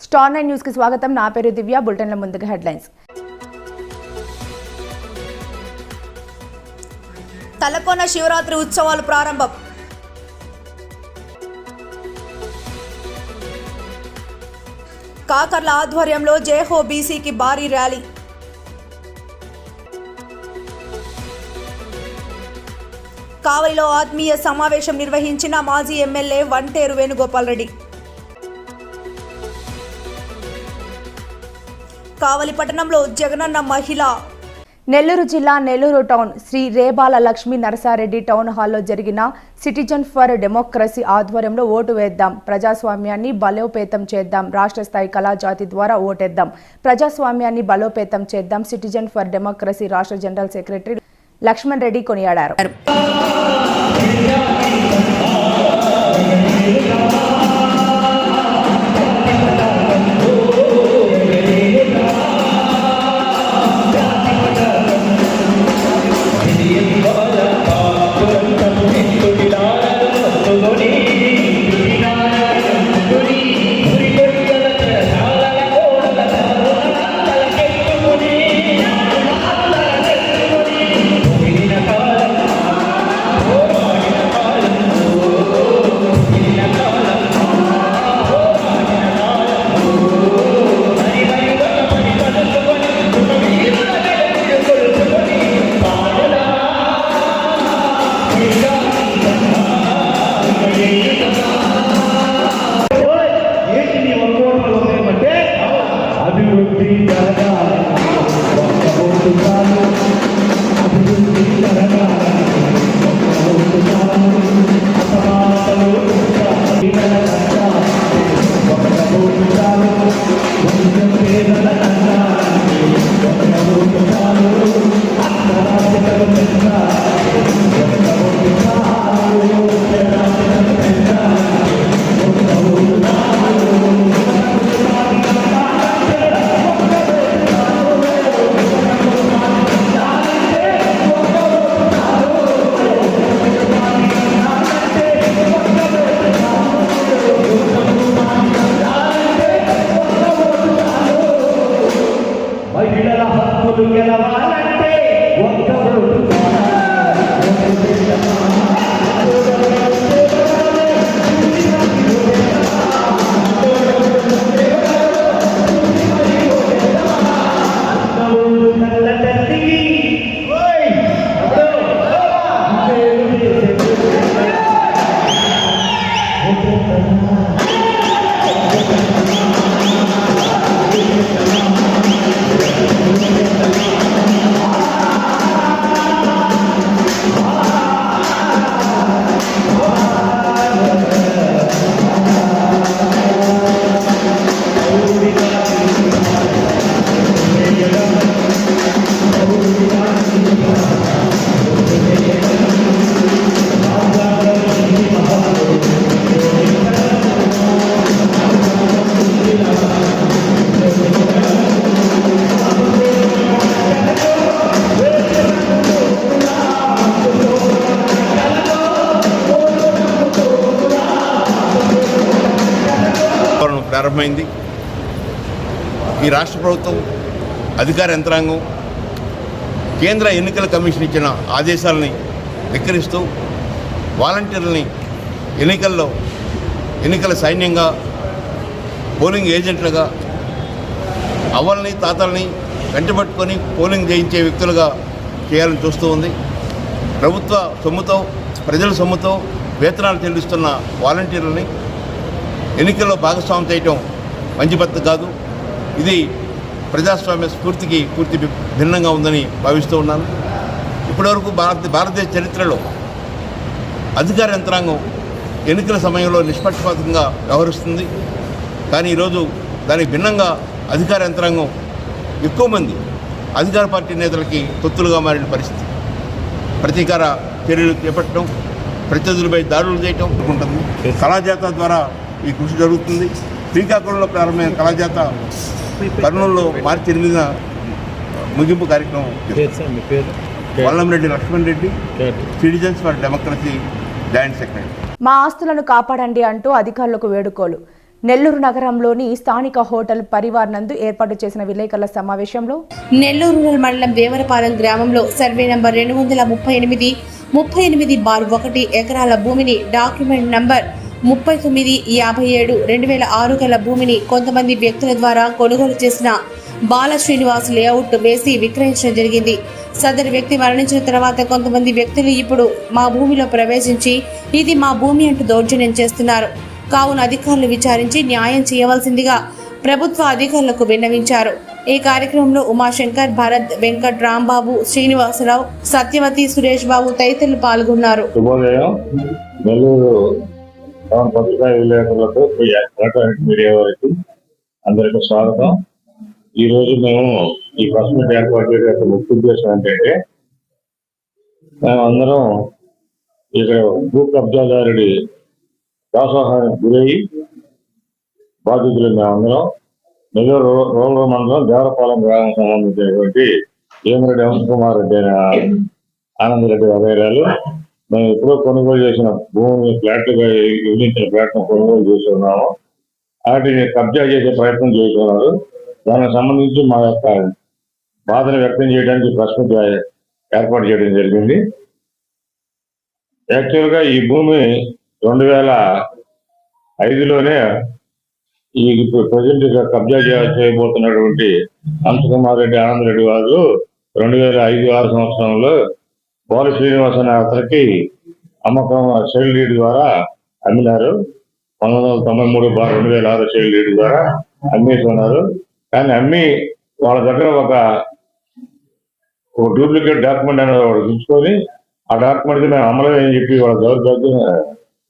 Star 9 news కి స్వాగతం. నా పేరు దివ్య. బులెటిన్ల ముందుగా హెడ్లైన్స్. తలకోన శివరాత్రి ఉత్సవాలు ప్రారంభం. కాకర్ల ఆధ్వర్యంలో జేహో బీసీకి భారీ ర్యాలీ. కావలిలో ఆత్మీయ సమావేశం నిర్వహించిన మాజీ ఎమ్మెల్యే వంటేరు వేణుగోపాల్ రెడ్డి. కావలి పట్టణంలో జగనన్న మహిళ. నెల్లూరు జిల్లా నెల్లూరు టౌన్ శ్రీ రేబాల లక్ష్మీ నరసారెడ్డి టౌన్ హాల్లో జరిగిన సిటిజన్ ఫర్ డెమోక్రసీ ఆధ్వర్యంలో ఓటు వేద్దాం, ప్రజాస్వామ్యాన్ని బలోపేతం చేద్దాం, రాష్ట్ర స్థాయి కళాజాతి ద్వారా ఓటేద్దాం, ప్రజాస్వామ్యాన్ని బలోపేతం చేద్దాం సిటిజన్ ఫర్ డెమోక్రసీ రాష్ట్ర జనరల్ సెక్రటరీ లక్ష్మణ్ రెడ్డి కొనియాడారు. ప్రారంభమైంది. ఈ రాష్ట్ర ప్రభుత్వం అధికార యంత్రాంగం కేంద్ర ఎన్నికల కమిషన్ ఇచ్చిన ఆదేశాలని ధిక్కరిస్తూ వాలంటీర్లని ఎన్నికల సైన్యంగా, పోలింగ్ ఏజెంట్లుగా, అవ్వల్ని తాతల్ని వెంటబట్టుకొని పోలింగ్ చేయించే వ్యక్తులుగా చేయాలని చూస్తూ ఉంది. ప్రభుత్వ సొమ్ముతో, ప్రజల సొమ్ముతో వేతనాలు చెల్లిస్తున్న వాలంటీర్లని ఎన్నికల్లో భాగస్వామ్యం చేయటం మంచి పద్ధతి కాదు. ఇది ప్రజాస్వామ్య స్ఫూర్తికి పూర్తి భిన్నంగా ఉందని భావిస్తూ ఉన్నాను. ఇప్పటివరకు భారతదేశ చరిత్రలో అధికార యంత్రాంగం ఎన్నికల సమయంలో నిష్పక్షపాతంగా వ్యవహరిస్తుంది. కానీ ఈరోజు దానికి భిన్నంగా అధికార యంత్రాంగం ఎక్కువ మంది అధికార పార్టీ నేతలకి తొత్తులుగా మారిన పరిస్థితి. ప్రతీకార చర్యలు చేపట్టడం, ప్రత్యర్థులపై దాడులు చేయటం ఉంటుంది. కళాజాత ద్వారా ఈ కృషి జరుగుతుంది. శ్రీకాకుళంలో ప్రారంభమైన కళాజాత కర్నూలులో మార్చి 8న ముగింపు కార్యక్రమం. Vallamreddy Laxman Reddy, citizens for democracy joint secretary. మా ఆస్తులను కాపాడండి అంటూ అధికారులకు వేడుకోలు. నెల్లూరు నగరంలోని స్థానిక హోటల్ పరివార్ నందు ఏర్పాటు చేసిన విలేకరుల సమావేశంలో నెల్లూరు రూరల్ మండలం దేవరపాలెం గ్రామంలో సర్వే నంబర్ 238/1 ఎకరాల భూమిని డాక్యుమెంట్ నంబర్ 3957/2006 గల భూమిని కొంతమంది వ్యక్తుల ద్వారా కొనుగోలు చేసిన బాల శ్రీనివాస్ లేఅవుట్ వేసి విక్రయించడం జరిగింది. సదరు వ్యక్తి మరణించిన తర్వాత కొంతమంది వ్యక్తులు ఇప్పుడు మా భూమిలో ప్రవేశించి ఇది మా భూమి అంటూ దౌర్జన్యం చేస్తున్నారు. కావున అధికారులు విచారించి న్యాయం చేయవలసిందిగా ప్రభుత్వ అధికారులకు విన్నవించారు. ఈ కార్యక్రమంలో ఉమాశంకర్, భరత్, వెంకట్, రాంబాబు, శ్రీనివాసరావు, సత్యవతి, సురేష్ బాబు తదితరులు పాల్గొన్నారు. శుభోదయం. నెల్లూరు టౌన్ పత్రికా విలేకరులకు మీడియా వారికి అందరికీ స్వాగతం. ఈ రోజు మేము ఈ ప్రెస్ మీట్ ఏర్పాటు చేయడం ముఖ్య ఉద్దేశం ఏంటంటే మేము అందరం ఇక్కడ భూ కబ్జాదారుడి దాసోహానికి గురయ్యి బాధితులు మేమందరం నెల్లూరు రూరల్ మండలం దేవరపాలెం గ్రామం సంబంధించినటువంటి ఏమిరెడ్డి వంశకుమార్ రెడ్డి ఆనందరెడ్డి వగైరాలు మేము ఎప్పుడో కొనుగోలు చేసిన భూమి ఫ్లాట్లుగా విభజించిన ఫ్లాట్ను కొనుగోలు చేసి ఉన్నాము. వాటిని కబ్జా చేసే ప్రయత్నం చేస్తున్నారు. దానికి సంబంధించి మా యొక్క బాధను వ్యక్తం చేయడానికి ప్రెస్ మీట్ ఏర్పాటు చేయడం జరిగింది. యాక్చువల్గా ఈ భూమి 2005లోనే ఈ ప్రజెంట్ కబ్జా చేయబోతున్నటువంటి వంశకుమార్ రెడ్డి, ఆనందరెడ్డి వారు 2005-6 సంవత్సరంలో బాల శ్రీనివాస్ అనే అతనికి అమ్మకం షెల్ డీడ్ ద్వారా అమ్మినారు. 1993/2006 షెల్ డీడ్ ద్వారా అమ్మేసి ఉన్నారు. కానీ అమ్మి వాళ్ళ దగ్గర ఒక డూప్లికేట్ డాక్యుమెంట్ అనేది వాడు చూసుకొని ఆ డాక్యుమెంట్ మేము అమలు అని చెప్పి వాళ్ళ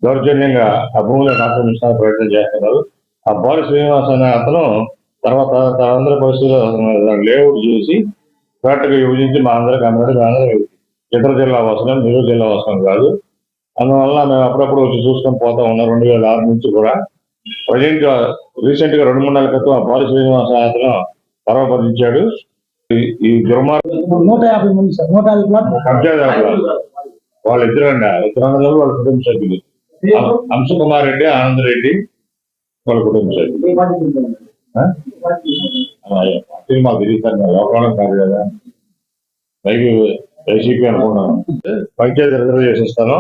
దౌర్జన్యంగా ఆ భూమిని ఆక్రమించడానికి ప్రయత్నం చేస్తున్నారు. ఆ బాల శ్రీనివాస్ అనే అతను తర్వాత ఆంధ్ర పరిస్థితుల్లో లేఅవుట్ చేసి ఫ్లాట్గా విభజించి మా అందరికి ఇతర జిల్లా అవసరం, నెల్లూరు జిల్లా అవసరం కాదు. అందువల్ల మేము అప్పుడప్పుడు వచ్చి చూసుకొని పోతా ఉన్నాం. 2006 నుంచి కూడా ప్రజెంట్ రీసెంట్ గా 2-3 నెలల క్రితం ఆ బాల శ్రీనివాస అతను పరమపదించాడు. ఈ దుర్మార్గం 150 మంది సార్, 150 కబ్జాదారులు వాళ్ళిద్దరండి, ఇద్దరు వాళ్ళ కుటుంబ సభ్యులు వంశకుమార్ రెడ్డి, ఆనందరెడ్డి వాళ్ళ కుటుంబ సభ్యులు. మాకు తిరుగుతాను లోపల కాదు కదా, వైసీపీ అనుకున్నాను. పంచాయతీ రిజర్వ్ చేసిస్తాను.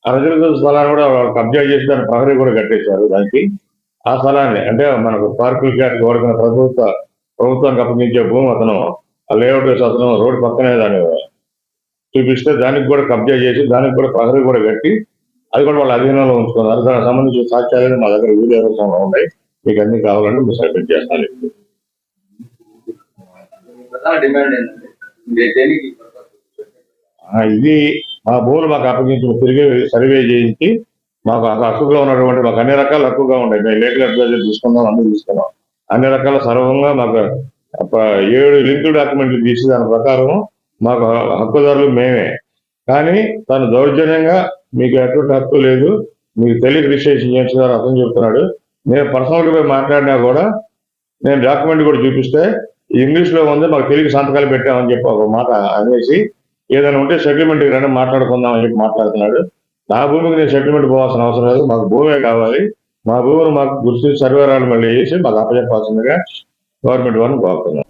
ఆ రిజర్వ్ స్థలాన్ని కూడా వాళ్ళు కబ్జా చేసి దాని ప్రహరీ కూడా కట్టేశారు. దానికి ఆ స్థలాన్ని అంటే మనకు పార్కుల క్యాట్ కోరుకున్న ప్రభుత్వానికి అప్పగించే భూమి అతను ఆ లేఅవుట్ వేసి అతను రోడ్డు పక్కనే దాన్ని చూపిస్తే దానికి కూడా కబ్జా చేసి దానికి కూడా ప్రహరీ కూడా కట్టి అది కూడా వాళ్ళ అధీనంలో ఉంచుకున్నారు. దానికి సంబంధించిన సాక్ష్యాలు మా దగ్గర వీడియో రూపంలో ఉన్నాయి. మీకు అన్ని కావాలంటే మీరు సబ్మిట్ చేస్తాను. ఇది మా భూములు మాకు అప్పగించి తిరిగి సర్వే చేయించి మాకు హక్కుగా ఉన్నటువంటి మాకు అన్ని రకాల హక్కుగా ఉన్నాయి. మేము లీగల్ అడ్వైజర్ తీసుకున్నాం, అన్ని తీసుకున్నాం. అన్ని రకాల సర్వంగా మాకు 7 లింక్ డాక్యుమెంట్లు తీసి దాని ప్రకారం మాకు హక్కుదారులు మేమే. కానీ తను దౌర్జన్యంగా మీకు ఎటువంటి హక్కు లేదు, మీకు తెలియక రిజిస్ట్రేషన్ చేయించున్నారు అతను చెప్తున్నాడు. నేను పర్సనల్గా పోయి మాట్లాడినా కూడా నేను డాక్యుమెంట్ కూడా చూపిస్తే ఇంగ్లీష్లో ఉంది, మాకు తెలియక సంతకాలు పెట్టామని చెప్పి ఒక మాట అనేసి ఏదైనా ఉంటే సెటిల్మెంట్కి రండి మాట్లాడుకుందామని చెప్పి మాట్లాడుతున్నాడు. నా భూమికి నేను సెటిల్మెంట్ పోవాల్సిన అవసరం లేదు, మాకు భూమే కావాలి. మా భూమిని మాకు గుర్తించి సర్వేరాలు మళ్ళీ వేసి మాకు అప్పచెప్పాల్సిందిగా గవర్నమెంట్ వారిని కోరుతున్నాం.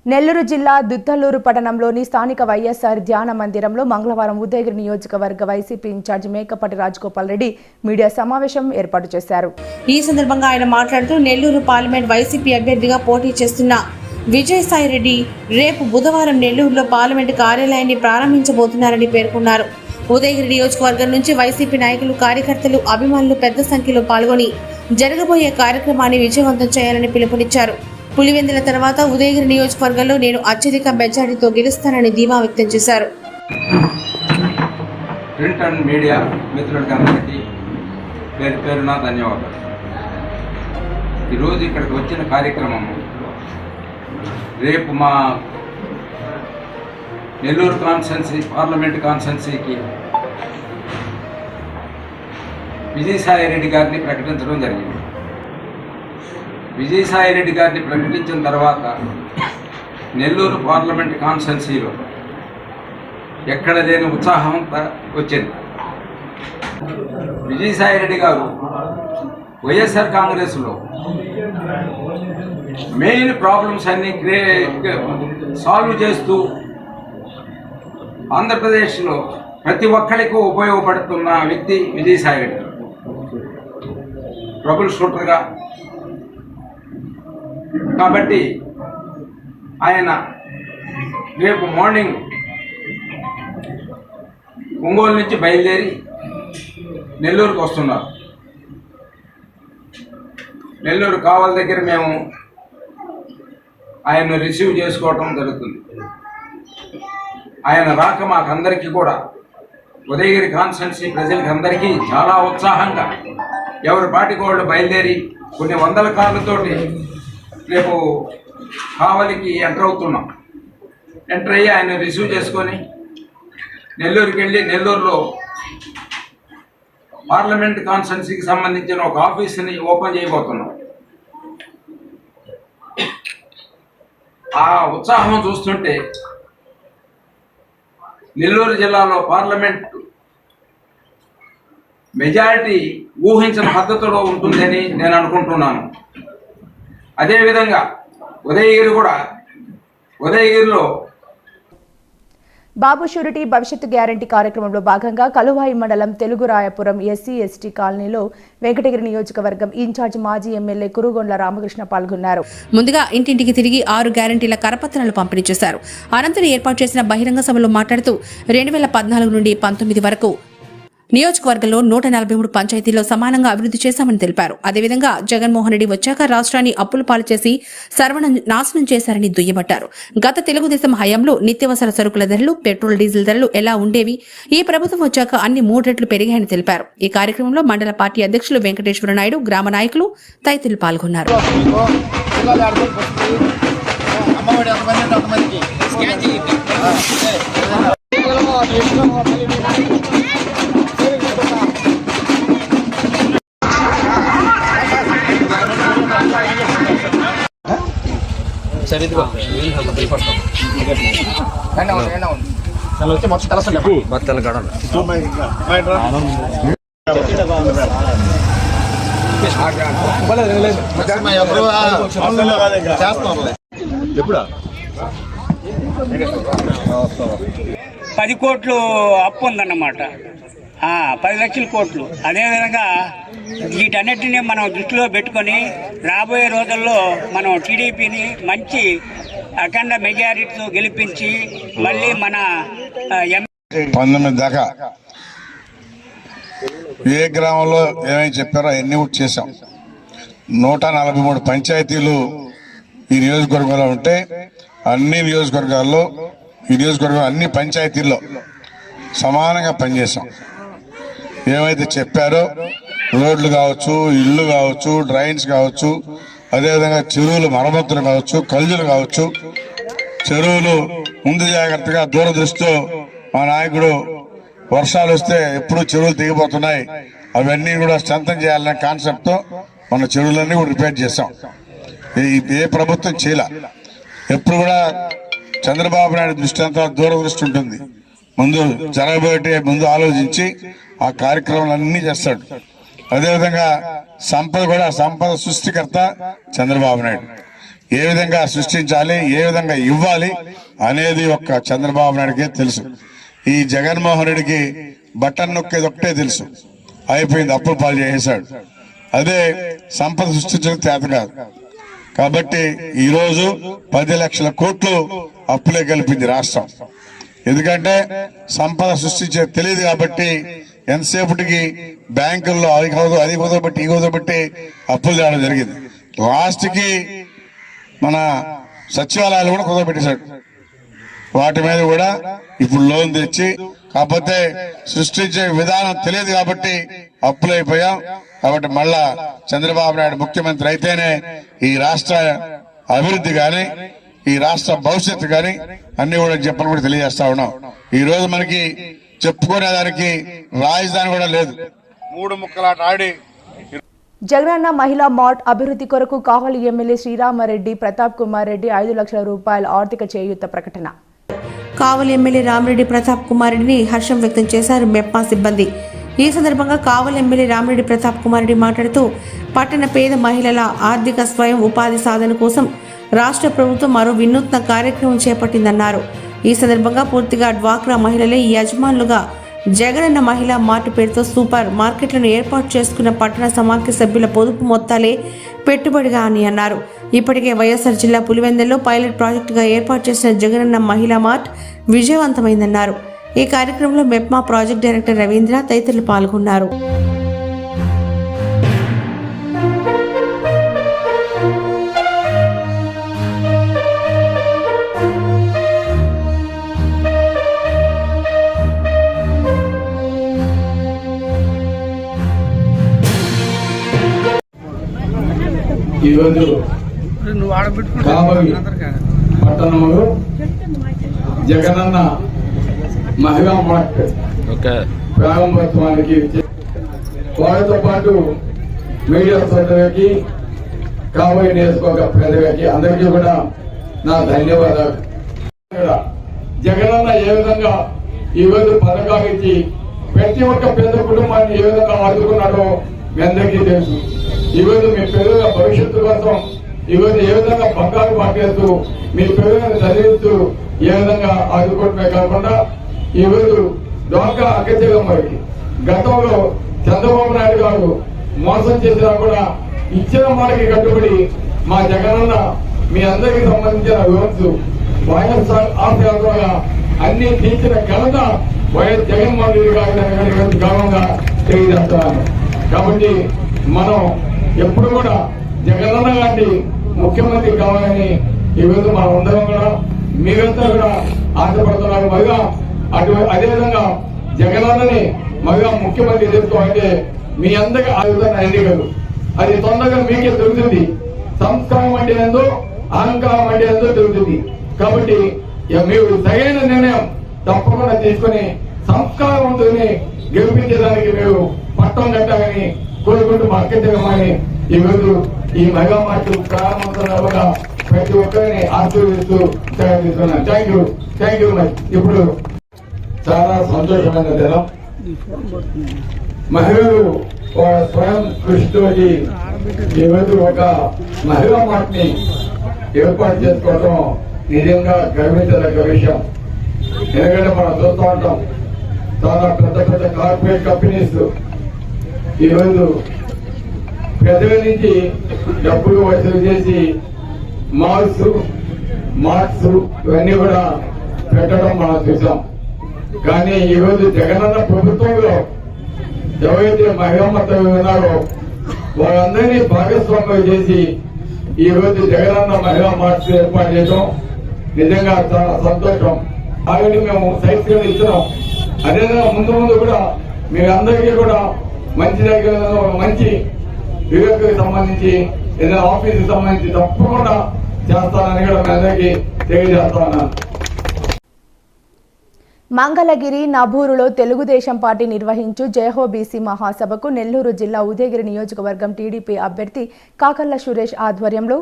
నెల్లూరు జిల్లా దుద్దలూరు పట్టణంలోని స్థానిక వైఎస్ఆర్ ధ్యాన మందిరంలో మంగళవారం ఉదయగిరి నియోజకవర్గ YCP incharge Mekapati Rajagopal Reddy media సమావేశం ఏర్పాటు చేశారు. ఈ సందర్భంగా ఆయన మాట్లాడుతూ నెల్లూరు పార్లమెంట్ వైసీపీ అభ్యర్థిగా పోటీ చేస్తున్న విజయసాయిరెడ్డి రేపు బుధవారం నెల్లూరులో పార్లమెంటు కార్యాలయాన్ని ప్రారంభించబోతున్నారని పేర్కొన్నారు. ఉదయగిరి నియోజకవర్గం నుంచి వైసీపీ నాయకులు, కార్యకర్తలు, అభిమానులు పెద్ద సంఖ్యలో పాల్గొని జరగబోయే కార్యక్రమాన్ని విజయవంతం చేయాలని పిలుపునిచ్చారు. పులివెందుల తర్వాత ఉదయగిరి నియోజకవర్గంలో నేను అత్యధిక మెజారిటీతో గెలుస్తానని ధీమా వ్యక్తం చేశారు. ప్రింట్ అండ్ మీడియా మిత్రులకి అందరికీ పేరున ధన్యవాదాలు. ఈరోజు ఇక్కడికి వచ్చిన కార్యక్రమం రేపు మా నెల్లూరు కాన్స్టిట్యున్సీ పార్లమెంట్ కాన్స్టిట్యున్సీకి విజయసాయిరెడ్డి గారిని ప్రకటించడం జరిగింది. విజయసాయిరెడ్డి గారిని ప్రకటించిన తర్వాత నెల్లూరు పార్లమెంట్ కాన్స్టిట్యున్సీలో ఎక్కడ లేని ఉత్సాహం వచ్చింది. విజయసాయిరెడ్డి గారు వైఎస్ఆర్ కాంగ్రెస్లో మెయిన్ ప్రాబ్లమ్స్ అన్ని సాల్వ్ చేస్తూ ఆంధ్రప్రదేశ్లో ప్రతి ఒక్కరికి ఉపయోగపడుతున్న వ్యక్తి విజయసాయి రెడ్డి. ట్రబుల్ షూటర్గా కాబట్టి ఆయన రేపు మార్నింగ్ ఒంగోలు నుంచి బయలుదేరి నెల్లూరుకు వస్తున్నారు. నెల్లూరు కావల దగ్గర మేము ఆయన్ను రిసీవ్ చేసుకోవటం జరుగుతుంది. ఆయన రాక మాకందరికీ కూడా ఉదయగిరి కాన్స్టిట్యున్సీ ప్రజలకి అందరికీ చాలా ఉత్సాహంగా ఎవరి పాటికి వాళ్ళు బయలుదేరి కొన్ని వందల కార్లతోటి రేపు కావలికి ఎంటర్ అవుతున్నాం. ఎంటర్ అయ్యి ఆయన రిసీవ్ చేసుకొని నెల్లూరుకి వెళ్ళి నెల్లూరులో పార్లమెంట్ కాన్స్టిట్యున్సీకి సంబంధించిన ఒక ఆఫీస్ని ఓపెన్ చేయబోతున్నాం. ఆ ఉత్సాహం చూస్తుంటే నెల్లూరు జిల్లాలో పార్లమెంట్ మెజారిటీ ఊహించిన పద్ధతిలో ఉంటుందని నేను అనుకుంటున్నాను. అదేవిధంగా ఉదయగిరిలో బాబు షూరిటీ భవిష్యత్తు గ్యారంటీ కార్యక్రమంలో భాగంగా కలువాయి మండలం తెలుగురాయపురం ఎస్సీ ఎస్టీ కాలనీలో వెంకటగిరి నియోజకవర్గం ఇన్ఛార్జ్ మాజీ ఎమ్మెల్యే కురుగొండ్ల రామకృష్ణ పాల్గొన్నారు. ముందుగా ఇంటింటికి తిరిగి 6 గ్యారంటీల కరపత్రాలు పంపిణీ చేశారు. అనంతరం ఏర్పాటు చేసిన బహిరంగ సభలో మాట్లాడుతూ 2014 నుండి 19 వరకు నియోజకవర్గంలో 143 పంచాయతీల్లో సమానంగా అభివృద్ధి చేశామని తెలిపారు. అదేవిధంగా జగన్మోహన్ రెడ్డి వచ్చాక రాష్ట్రాన్ని అప్పులు పాలు చేసి సర్వనాశనం చేశారని దుయ్యబట్టారు. గత తెలుగుదేశం హయాంలో నిత్యావసర సరుకుల ధరలు, పెట్రోల్ డీజిల్ ధరలు ఎలా ఉండేవి, ఈ ప్రభుత్వం వచ్చాక అన్ని 3 రెట్లు పెరిగాయని తెలిపారు. ఈ కార్యక్రమంలో మండల పార్టీ అధ్యక్షులు వెంకటేశ్వర నాయుడు, గ్రామ నాయకులు తదితరులు పాల్గొన్నారు. పది కోట్లు అప్పు ఉందన్నమాట. 10 లక్షల కోట్లు. అదేవిధంగా వీటన్నిటిని మనం దృష్టిలో పెట్టుకొని రాబోయే రోజుల్లో మనం టీడీపీని మంచి అఖండ మెజారిటీతో గెలిపించి మళ్ళీ మన 19 దాకా ఏ గ్రామంలో ఏమైనా చెప్పారో అన్ని కూడా చేశాం. 143 పంచాయతీలు ఈ నియోజకవర్గంలో ఉంటే అన్ని నియోజకవర్గాల్లో ఈ నియోజకవర్గం అన్ని పంచాయతీల్లో సమానంగా పనిచేశాం. ఏమైతే చెప్పారో రోడ్లు కావచ్చు, ఇళ్ళు కావచ్చు, డ్రైన్స్ కావచ్చు, అదేవిధంగా చెరువులు మరమ్మతులు కావచ్చు, కలుజులు కావచ్చు, చెరువులు ముందు జాగ్రత్తగా దూరదృష్టితో మా నాయకుడు వర్షాలు వస్తే ఎప్పుడు చెరువులు తెగిపోతున్నాయి, అవన్నీ కూడా స్ట్రెంథన్ చేయాలనే కాన్సెప్ట్తో మన చెరువులన్నీ కూడా రిపేర్ చేశాం. ఏ ప్రభుత్వం చేయలే. ఎప్పుడు కూడా చంద్రబాబు నాయుడు దృష్టి అంతా దూరదృష్టి ఉంటుంది. ముందు జరగబోయే ముందు ఆలోచించి ఆ కార్యక్రమాలన్నీ చేస్తాడు. అదేవిధంగా సంపద సృష్టికర్త చంద్రబాబు నాయుడు. ఏ విధంగా సృష్టించాలి, ఏ విధంగా ఇవ్వాలి అనేది ఒక్క చంద్రబాబు నాయుడికే తెలుసు. ఈ జగన్మోహన్ రెడ్డికి బటన్ నొక్కేది ఒకటే తెలుసు. అయిపోయింది, అప్పులు పాలు చేసేశాడు. అదే సంపద సృష్టించడం చేత కాదు. కాబట్టి ఈరోజు 10 లక్షల కోట్లు అప్పులే కలిపింది రాష్ట్రం. ఎందుకంటే సంపద సృష్టించే తెలియదు కాబట్టి ఎంతసేపటికి బ్యాంకుల్లో అది కుదరబట్టి ఈ కుదరబట్టి అప్పులు తేవడం జరిగింది. లాస్ట్కి మన సచివాలయాలు కూడా కుదరబెట్టేశాడు. వాటి మీద కూడా ఇప్పుడు లోన్ తెచ్చి, కాకపోతే సృష్టించే విధానం తెలియదు కాబట్టి అప్పులైపోయాం. కాబట్టి మళ్ళా చంద్రబాబు నాయుడు ముఖ్యమంత్రి అయితేనే ఈ రాష్ట్ర అభివృద్ధి కానీ ఈ రాష్ట్ర భవిష్యత్తు కానీ అన్ని కూడా చెప్పని కూడా తెలియజేస్తా ఉన్నాం. ఈ రోజు మనకి చెప్పుకునేదానికి రాజధాని కూడా లేదు. 3 ముక్కలాట ఆడి జగనన్న మహిళా మార్ట్ అభివృద్ధి కొరకు కావలి ఎమ్మెల్యే శ్రీరామారెడ్డి ప్రతాప్ కుమార్ రెడ్డి 5 లక్షల రూపాయల ఆర్థిక చేయూత ప్రకటన. కావలి ఎమ్మెల్యే రామిరెడ్డి ప్రతాప్ కుమార్ రెడ్డిని హర్షం వ్యక్తం చేశారు మెప్మా సిబ్బంది. ఈ సందర్భంగా కావలి ఎమ్మెల్యే రామిరెడ్డి ప్రతాప్ కుమార్ రెడ్డి మాట్లాడుతూ పట్టణ పేద మహిళల ఆర్థిక స్వయం ఉపాధి సాధన కోసం రాష్ట్ర ప్రభుత్వం మరో వినూత్న కార్యక్రమం చేపట్టిందన్నారు. ఈ సందర్భంగా పూర్తిగా డ్వాక్రా మహిళలే ఈ యజమానులుగా జగనన్న మహిళా మార్ట్ పేరుతో సూపర్ మార్కెట్లను ఏర్పాటు చేసుకున్న పట్టణ సమాఖ్య సభ్యుల పొదుపు మొత్తాలే పెట్టుబడిగా అని అన్నారు. ఇప్పటికే వైఎస్ఆర్ జిల్లా పులివెందులలో పైలట్ ప్రాజెక్టుగా ఏర్పాటు చేసిన జగనన్న మహిళా మార్ట్ విజయవంతమైందన్నారు. ఈ కార్యక్రమంలో మెప్మా ప్రాజెక్ట్ డైరెక్టర్ రవీంద్ర తదితరులు పాల్గొన్నారు. ఈరోజు కావలి పట్టణంలో జగనన్న మహిళా మార్ట్ ప్రారంభోత్సవానికి వారితో పాటు మీడియా సోదరులకి కావలి నియోజకవర్గ ప్రజలకి అందరికీ కూడా నా ధన్యవాదాలు. జగనన్న ఏ విధంగా ఈరోజు పథకాలు ఇచ్చి ప్రతి ఒక్క పేద కుటుంబాన్ని ఏ విధంగా ఆదుకున్నాడో మీ అందరికీ తెలుసు. ఈరోజు మీ పిల్లల భవిష్యత్తు కోసం ఈరోజు ఏ విధంగా బంగారు పాటేస్తూ మీ పిల్లలను చదివిస్తూ ఏ విధంగా ఆదుకోవడమే కాకుండా ఈరోజు డ్వాక్రా అక్కచెల్లమ్మకి గతంలో చంద్రబాబు నాయుడు గారు మోసం చేసినా కూడా ఇచ్చిన మాటకి కట్టుబడి మా జగనన్న మీ అందరికి సంబంధించిన లోన్స్ వైఎస్ఆర్ ఆశయాలుగా అన్ని తీర్చిన ఘనత వైఎస్ జగన్మోహన్ రెడ్డి గారి గౌరవంగా తెలియజేస్తున్నాను. కాబట్టి మనం ఎప్పుడు కూడా జగనన్న లాంటి ముఖ్యమంత్రి కావాలని ఈరోజు మనం అందరం కూడా మీరంతా కూడా ఆశపడుతున్నారు. మరిగా అదేవిధంగా జగనన్నని మరిగా ముఖ్యమంత్రి చేసుకోవాలంటే మీ అందరికీ ఆ విధంగా ఎన్నికలు అది తొందరగా మీకే తెలుస్తుంది. సంస్కారం అంటే ఏందో అహంకారం అంటే ఏందో తెలుస్తుంది. కాబట్టి మీరు సరైన నిర్ణయం తప్పకుండా తీసుకుని సంస్కారవంతుని గెలిపించడానికి మీరు పట్టం కట్టాలని కోరుకుంటూ మార్కెట్మని ఈరోజు ఈ మహిళా మార్కెట్ ప్రారంభంగా ప్రతి ఒక్కరిని ఆశీర్వదిస్తూ తీసుకున్నాను. Thank you much. ఇప్పుడు చాలా సంతోషమైన దినం. మహిళలు స్వయం కృషితోటి ఈరోజు ఒక మహిళా మార్ట్ ని ఏర్పాటు చేసుకోవడం నిజంగా గర్వించదగ్గ విషయం. ఎందుకంటే మనం చూస్తూ ఉంటాం చాలా పెద్ద పెద్ద కార్పొరేట్ కంపెనీస్ ఈరోజు ప్రజల నుంచి డబ్బులు వసూలు చేసి మాల్స్ మార్ట్స్ ఇవన్నీ కూడా పెట్టడం మనం చూసాం. కానీ ఈరోజు జగనన్న ప్రభుత్వంలో ఎవరైతే మహిళా మొత్తం ఉన్నారో వాళ్ళందరినీ భాగస్వామ్యం చేసి ఈరోజు జగనన్న మహిళా మార్ట్స్ ఏర్పాటు చేయడం నిజంగా చాలా సంతోషం. ఆల్రెడీ మేము సైట్స్ కూడా ఇస్తున్నాం. అదేవిధంగా ముందు కూడా మీ అందరికీ కూడా మంచి దగ్గర మంచి వివేకకు సంబంధించి ఏదైనా ఆఫీసుకి సంబంధించి తప్పకుండా చేస్తానని కూడా మీ అందరికీ తెలియజేస్తా ఉన్నాను. మంగళగిరి నభూరులో తెలుగుదేశం పార్టీ నిర్వహించు జయహో బీసీ మహాసభకు నెల్లూరు జిల్లా ఉదయగిరి నియోజకవర్గం టీడీపీ అభ్యర్థి కాకర్ల సురేష్ ఆధ్వర్యంలో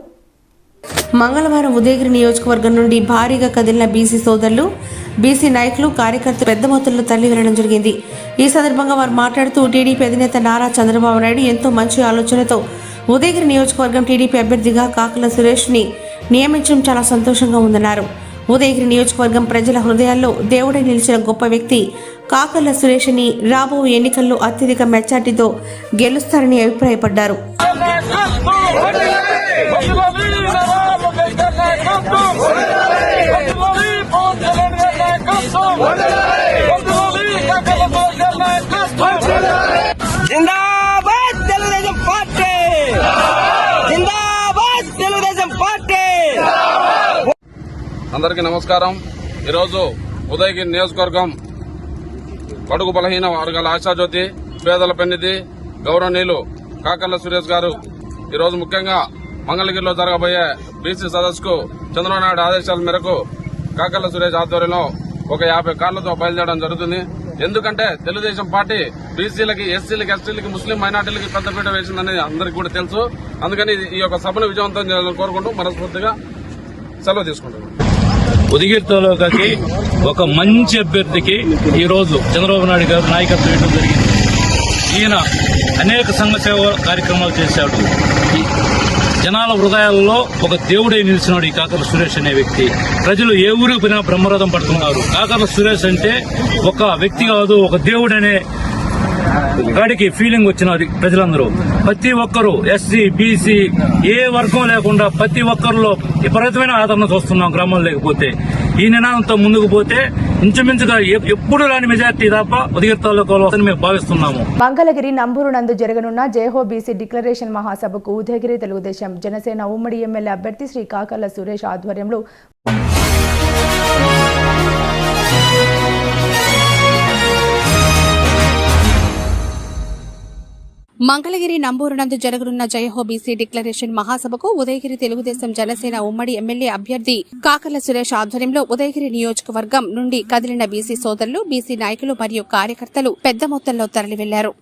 మంగళవారం ఉదయగిరి నియోజకవర్గం నుండి భారీగా కదిలిన బీసీ సోదరులు, బీసీ నాయకులు, కార్యకర్తలు పెద్ద మొత్తంలో తరలి వెళ్లడం జరిగింది. ఈ సందర్భంగా వారు మాట్లాడుతూ టీడీపీ అధినేత నారా చంద్రబాబు నాయుడు ఎంతో మంచి ఆలోచనతో ఉదయగిరి నియోజకవర్గం టీడీపీ అభ్యర్థిగా కాకర్ల సురేష్ని నియమించడం చాలా సంతోషంగా ఉందన్నారు. ఉదయగిరి నియోజకవర్గం ప్రజల హృదయాల్లో దేవుడై నిలిచిన గొప్ప వ్యక్తి కాకర్ల సురేష్ ని రాబో ఎన్నికల్లో అత్యధిక మెజార్టీతో గెలుస్తారని అభిప్రాయపడ్డారు. అందరికీ నమస్కారం. ఈరోజు ఉదయగిరి నియోజకవర్గం బడుగు బలహీన వర్గాల ఆశాజ్యోతి, పేదల పెన్నిధి గౌరవనీయులు కాకర్ల సురేష్ గారు ఈరోజు ముఖ్యంగా మంగళగిరిలో జరగబోయే బీసీ సదస్సుకు చంద్రబాబు నాయుడు ఆదేశాల మేరకు కాకర్ల సురేష్ ఆధ్వర్యంలో ఒక 50 కార్లతో బయలుదేరడం జరుగుతుంది. ఎందుకంటే తెలుగుదేశం పార్టీ బీసీలకి, ఎస్సీలకి, ఎస్టీలకి, ముస్లిం మైనార్టీలకి పెద్దపీట వేసిందని అందరికీ కూడా తెలుసు. అందుకని ఈ యొక్క సభను విజయవంతం చేయాలని కోరుకుంటూ మనస్ఫూర్తిగా సెలవు తీసుకుంటున్నాం. ఉదయగిరి తాలూకాకి ఒక మంచి అభ్యర్థికి ఈ రోజు చంద్రబాబు నాయుడు గారు నాయకత్వం ఇవ్వడం జరిగింది. ఈయన అనేక సంఘ సేవ కార్యక్రమాలు చేశాడు. జనాల హృదయాల్లో ఒక దేవుడై నిలిచినాడు ఈ కాకర్ల సురేష్ అనే వ్యక్తి. ప్రజలు ఏ ఊరికి పోయినా బ్రహ్మరథం పడుతున్నారు. కాకర్ల సురేష్ అంటే ఒక వ్యక్తి కాదు, ఒక దేవుడనే గాడికి ఫీలింగ్ వచ్చినది ప్రజలందరూ. ప్రతి ఒక్కరూ ఎస్సీ బీసీ ఏ వర్గం లేకుండా ప్రతి ఒక్కరిలో విపరీతమైన ఆదరణ చూస్తున్నాం. గ్రామాలు లేకపోతే ఈ నినాదంతో ముందుకు పోతే ఇంచుమించుగా ఎప్పుడు రాని మెజార్టీ తప్ప ఉదయగిరి తాలూకాలో మేము భావిస్తున్నాము. మంగళగిరి నంబూరు నందు జరగనున్న జేహో బీసీ డిక్లరేషన్ మహాసభకు ఉదయగిరి తెలుగుదేశం జనసేన ఉమ్మడి ఎమ్మెల్యే అభ్యర్థి శ్రీ కాకర్ల సురేష్ ఆధ్వర్యంలో మంగళగిరి నంబూరునందు జరగనున్న జయహో బీసీ డిక్లరేషన్ మహాసభకు ఉదయగిరి తెలుగుదేశం జనసేన ఉమ్మడి ఎమ్మెల్యే అభ్యర్థి కాకర్ల సురేష్ ఆధ్వర్యంలో ఉదయగిరి నియోజకవర్గం నుండి కదిలిన బీసీ సోదరులు, బీసీ నాయకులు మరియు కార్యకర్తలు పెద్ద మొత్తంలో తరలి వెళ్లారు.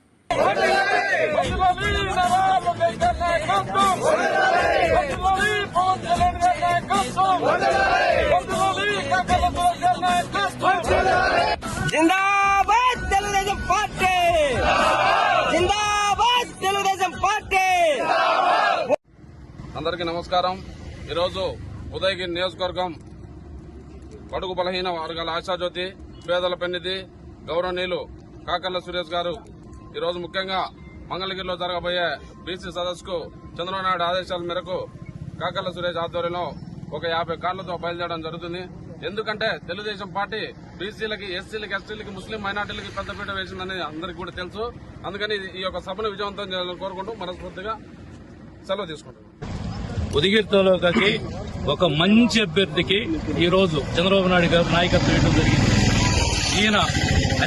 అందరికీ నమస్కారం. ఈరోజు ఉదయగిరి నియోజకవర్గం బడుగు బలహీన వర్గాల ఆశాజ్యోతి, పేదల పెన్నిధి, గౌరవనీయులు కాకర్ల సురేష్ గారు ఈరోజు ముఖ్యంగా మంగళగిరిలో జరగబోయే బీసీ సదస్సుకు చంద్రబాబు నాయుడు ఆదేశాల మేరకు కాకర్ల సురేష్ ఆధ్వర్యంలో ఒక 50 కార్లతో బయలుదేరడం జరుగుతుంది. ఎందుకంటే తెలుగుదేశం పార్టీ బీసీలకి, ఎస్సీలకి, ఎస్టీలకి, ముస్లిం మైనార్టీలకి పెద్దపీట వేసిందని అందరికీ కూడా తెలుసు. అందుకని ఈ యొక్క సభను విజయవంతం చేయాలని కోరుకుంటూ మనస్ఫూర్తిగా సెలవు తీసుకుంటాం. ఉదయగిరి తాలూకాకి ఒక మంచి అభ్యర్థికి ఈ రోజు చంద్రబాబు నాయుడు గారు నాయకత్వం ఇవ్వడం జరిగింది. ఈయన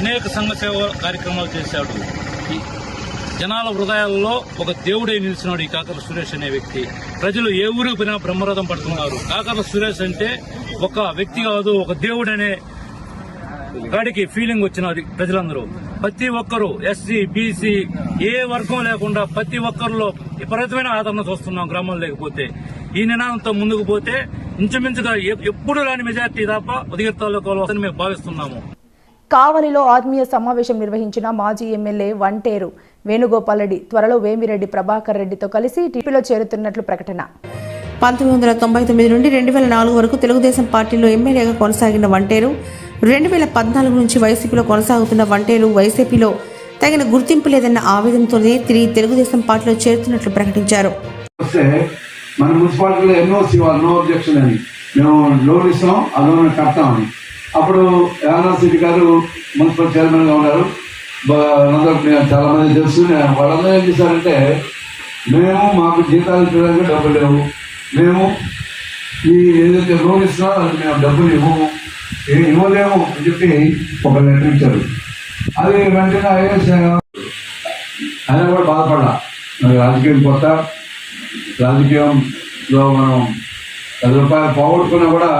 అనేక సంఘ సేవ కార్యక్రమాలు చేశాడు. జనాల హృదయాల్లో ఒక దేవుడై నిలిచినాడు ఈ కాకర్ల సురేష్ అనే వ్యక్తి. ప్రజలు ఏ ఊరికి పోయినా బ్రహ్మరథం పడుతున్నారు. కాకర్ల సురేష్ అంటే ఒక వ్యక్తి కాదు, ఒక దేవుడనే గాడికి ఫీలింగ్ వచ్చినది ప్రజలందరూ. ప్రతి ఒక్కరూ ఎస్సీ బీసీ ఏ వర్గం లేకుండా ప్రతి ఒక్కరిలో విపరీతమైన ఆదరణ చూస్తున్నాం. గ్రామాలు లేకపోతే ఈ నినాదంతో ముందుకు పోతే ఇంచుమించుగా ఎప్పుడు రాని మెజార్టీ తప్ప ఉదయగిరి తాలూకాలో మేము భావిస్తున్నాము. కావలిలో ఆత్మీయ సమావేశం నిర్వహించిన మాజీ ఎమ్మెల్యే వంటేరు వేణుగోపాల్ రెడ్డి త్వరలో వేమిరెడ్డి ప్రభాకర్ రెడ్డితో కలిసి టీపీలో చేరుతున్నట్లు ప్రకటన. 1999 నుండి 2004 వరకు తెలుగుదేశం పార్టీలో ఎమ్మెల్యేగా కొనసాగిన వంటేరు 2014 నుంచి వైసీపీలో కొనసాగుతున్న వంటేరు వైసీపీలో తగిన గుర్తింపు లేదన్న ఆవేదనతోనే తిరిగి తెలుగుదేశం పార్టీలో చేరుతున్నట్లు ప్రకటించారు. మన మున్సిపాలిటీలో ఎన్ఓసి వాళ్ళు నో అబ్జెక్షన్ అని మేము లోన్ ఇస్తాం, ఆ లోన్ కడతామని. అప్పుడు యానాసిటీ గారు మున్సిపల్ చైర్మన్ గా ఉన్నారు. చాలా మంది తెలుసు. వాళ్ళందరూ ఏం చేశారంటే, మేము మాకు జీతాలు ఇచ్చడానికి డబ్బులు లేవు, మేము ఈ ఏదైతే లోన్ ఇస్తున్నా అది మేము డబ్బులు ఇవ్వలేము అని చెప్పి ఒక లెటర్ ఇచ్చారు. అది వెంటనే ఐఎస్ ఆయన కూడా బాధపడ్డా. రాజకీయం కొత్త, రాజకీయంలో మనం 10 రూపాయలు పోగొట్టుకున్నా కూడా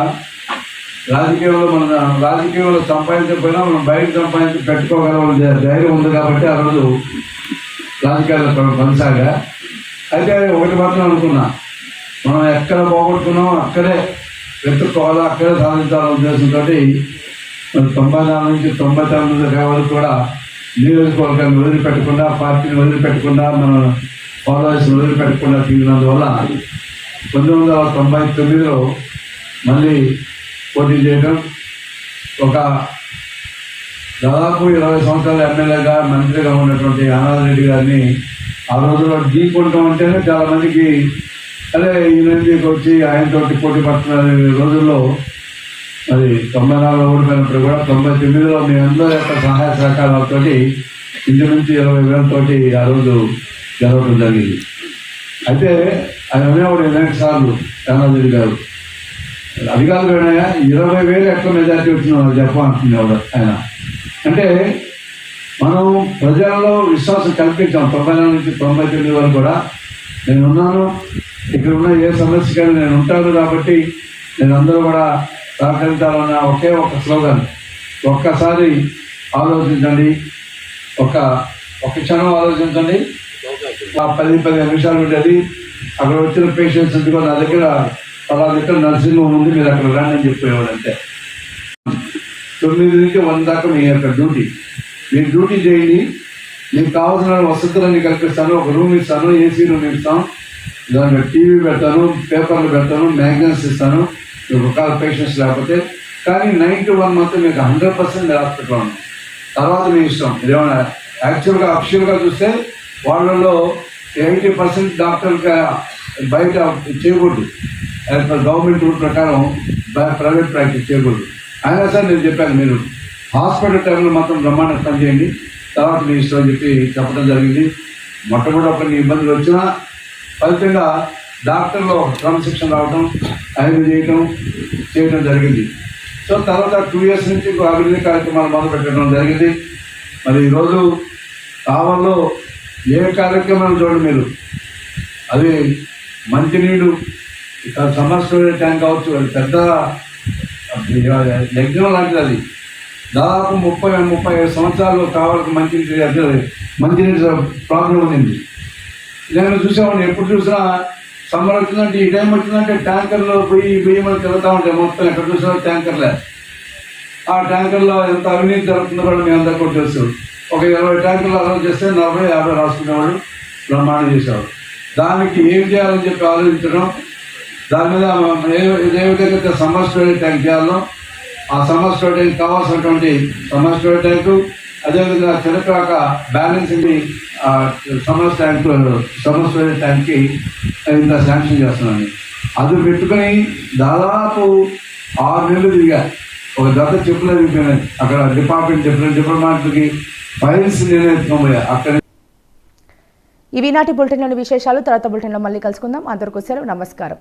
రాజకీయంలో సంపాదించకపోయినా మనం బయట సంపాదించి పెట్టుకోగల ధైర్యం ఉంది కాబట్టి ఆ రోజు రాజకీయాల్లో కొనసాగా. అయితే ఒకటి మాత్రం అనుకున్నా, మనం ఎక్కడ పోగొట్టుకున్నాం అక్కడే వెతుక్కోవాలా, అక్కడే సాధించాలనే ఉద్దేశంతో 94 నుంచి 99 వరకు కూడా నియోజకవర్గాన్ని వదిలిపెట్టకుండా, పార్టీని వదిలిపెట్టకుండా, మన ఫాలోవర్స్ని వదిలిపెట్టకుండా తిరిగినందువల్ల 1999లో మళ్ళీ పోటీ చేయడం, ఒక దాదాపు 20 సంవత్సరాల ఎమ్మెల్యేగా మంత్రిగా ఉన్నటువంటి ఆనందరెడ్డి గారిని ఆ రోజుల్లో ఢీకొనడం అంటేనే చాలా మందికి అదే ఈయనకి వచ్చి ఆయనతో పోటీ పడుతున్న రోజుల్లో అది 94లో ఓడిపోయినప్పుడు కూడా 99లో మీ అందరి యొక్క సహాయ సహకారాలతో ఇంచుమించు 20,000తోటి ఆ రోజు గెలవడం జరిగింది. అయితే ఆయన అనేవాడు 20 సార్లు ఆనందరెడ్డి గారు, అధికారులు 20,000 ఎట్లా మెజార్టీ వచ్చిన చెప్పాలనుకునేవాడు ఆయన. అంటే మనం ప్రజల్లో విశ్వాసం కల్పించాం. 94 నుంచి 99 వరకు కూడా నేనున్నాను, ఇక్కడ ఉన్న ఏ సమస్యకైనా నేను ఉంటాను కాబట్టి నేను అందరూ కూడా సహకరించాలన్న ఒకే ఒక స్లోగన్. ఒక్కసారి ఆలోచించండి, ఒక క్షణం ఆలోచించండి. ఆ 10-15 నిమిషాలు ఉండేది. అక్కడ వచ్చిన పేషెంట్స్ కూడా నా దగ్గర అలా దగ్గర నర్సింగ్ హోమ్ ఉంది, మీరు అక్కడ రండి అని చెప్పేవాడు. అంటే 9 నుంచి 1 దాకా మీ యొక్క డ్యూటీ, మీరు డ్యూటీ చేయండి. మీకు కావాల్సిన వసతులన్నీ కల్పిస్తాను, ఒక రూమ్ ఇస్తాను, ఏసీ రూమ్ ఇస్తాను, దాంట్లో టీవీ పెడతాను, పేపర్లు పెడతాను, మ్యాగజైన్స్ ఇస్తాను ఒకవేళ పేషెంట్స్ లేకపోతే. కానీ 9 to 1 మాత్రం మీకు 100% హాస్పిటల్లో ఉన్నాం. తర్వాత మీ ఇష్టం. ఇదేమన్నా యాక్చువల్గా అఫిషియల్గా చూస్తే వాళ్ళలో 80% డాక్టర్గా బయట చేయకూడదు. యాజ్ పర్ గవర్నమెంట్ రూల్ ప్రకారం ప్రైవేట్ ప్రాక్టీస్ చేయకూడదు. అయినా సరే నేను చెప్పాను, మీరు హాస్పిటల్ టైంలో మాత్రం బ్రహ్మాండంగా పనిచేయండి, తర్వాత మీ ఇష్టం అని చెప్పి చెప్పడం జరిగింది. మొట్టమొదటి కొన్ని ఇబ్బందులు వచ్చినా ఫలితంగా డాక్టర్లో క్రమశిక్షణ రావడం, ఆయన చేయడం జరిగింది. సో తర్వాత 2 years నుంచి అభివృద్ధి కార్యక్రమాలు మొదలు పెట్టడం జరిగింది. మరి ఈరోజు కావల్లో ఏ కార్యక్రమం చూడండి మీరు, అది మంచినీడు, ఇక్కడ సమ్మర్ స్టోరేజ్ ట్యాంక్ కావచ్చు, అది పెద్ద యజ్ఞం లాంటిది. అది దాదాపు 30-35 సంవత్సరాలు కావాల్సిన మంచినీటి ప్రాబ్లం ఉంది. నేను చూసామని ఎప్పుడు చూసినా సమ్మర్ వచ్చిందంటే, ఈ టైం వచ్చిందంటే ట్యాంకర్లో బియ్యమని తిరుగుతూ ఉంటాయి. మొత్తం ఎక్కడ చూసినా ట్యాంకర్లే. ఆ ట్యాంకర్లో ఎంత అవినీతి జరుగుతుందో కూడా మేము అందరికీ కూడా తెలుసు. ఒక 20 ట్యాంకర్లు అలవాటు చేస్తే 40-50 రాసుకునేవాడు, బ్రహ్మాండం చేసేవాడు. దానికి ఏం చేయాలని చెప్పి ఆలోచించడం, దాని మీద ఏ విధంగా సమ్మర్ స్టోరేజ్ ట్యాంక్ చేయాలో ఆ సమ్మర్ స్టోరేజ్ ట్యాంక్ కావాల్సినటువంటి సమ్మర్ స్టోరేజ్ ట్యాంకు, అదేవిధంగా చిన్నకాక బ్యాలెన్సింగ్ సమ్మర్ స్టోరేజ్ ట్యాంక్కి ఇంత శాంక్షన్ చేస్తున్నాను. అది పెట్టుకొని దాదాపు 6 నెలలు తిరిగా. ఒక జత చెప్పులు తిరిగిపోయినాయి అక్కడ డిఫరెంట్ డిపార్ట్మెంట్కి ఫైల్స్ నేనే ఎత్తుకోబోయా అక్కడ. ఇవి నాటి బులెటిన్లోని విశేషాలు. తర్వాత బులెటిన్లో మళ్ళీ కలుసుకుందాం. అందరికీ సెలవు. నమస్కారం.